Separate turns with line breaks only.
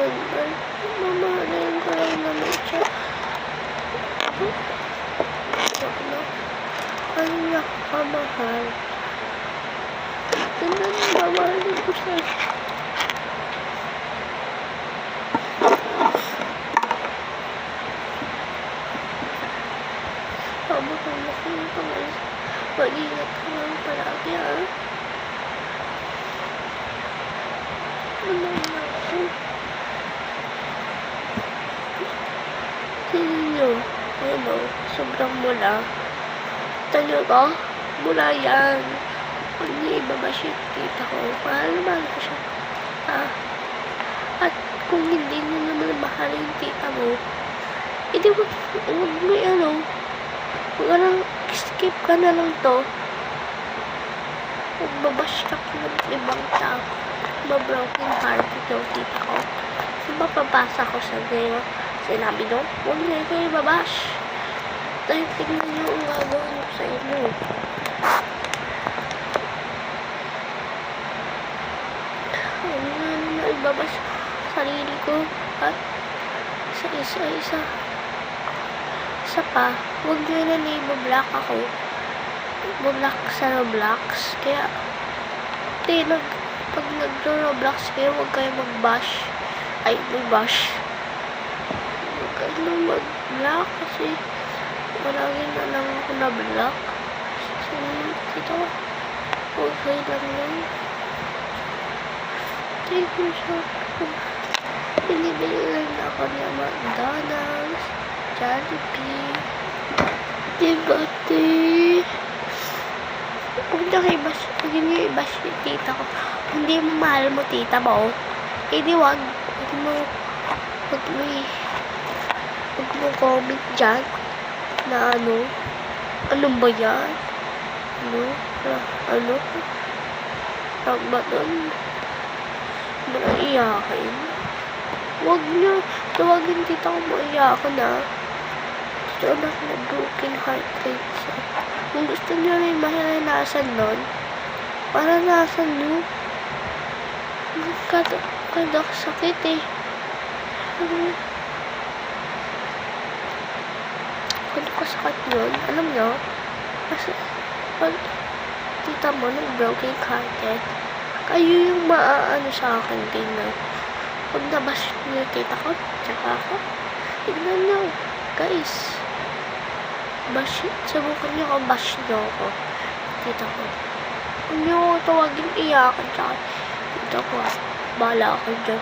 naman ba? Mamahalin ko lang naman siya. Kanya kamahal. Ganun, mamahalin ko siya. Tama ka na kung pangalas. Mag-ingat ka lang palagi, ha? Ano na ako? Tingnan nyo. Ayun o, sobrang mula. Talaga? Mula yan. Huwag niyo ibabash yung tita ko. Mahal naman ko siya. Ha? At kung hindi nyo naman mahal yung tita mo, edi huwag mo ano, skip ka na lang to. Huwag babash ka ng ibang tao. Mabroken heart ito, tita ko. Diba papasa ko sa ngayon? Sinabi nyo, huwag na kayo babash. Dahil tingnan nyo ang gagawin ko sa inyo. Huwag na ibabash sarili ko. At sa isa-isa. Isa pa, huwag nyo na i-block ako. I-block sa Roblox. Kaya, pag nag-Roblox kayo, huwag kayo mag-bash. Ay, mag-bash. Huwag kayo mag-block kasi marami na lang ako na-block. So, dito, okay lang yun. Thank you so much. Binibili lang ako ng McDonald's, Jollibee, diba, huwag na kayo i-bash. Huwag nyo i-bash yung tita ko. Hindi mo mahal mo tita mo, eh di wag mo comment dyan na ano ba yan? Tawag ba dun? Iyakin. Huwag nyo tawagin tita ko mo iyakin, ha? Ito anak na broken heart rate siya. Kung gusto nyo rin mahiranasan nun, para nasan nyo? Kada sakit eh. Kung kasakit yun, alam nyo, kasi pag tita mo ng broken hearted, kayo yung maaano sa akin din na pag nabash nyo tita ko, tsaka ako, tignan nyo, guys, subukan nyo kung bash nyo ako, tita ko. Huwag nyo tawagin iyakan, tsaka tita ko, bahala ako dyan.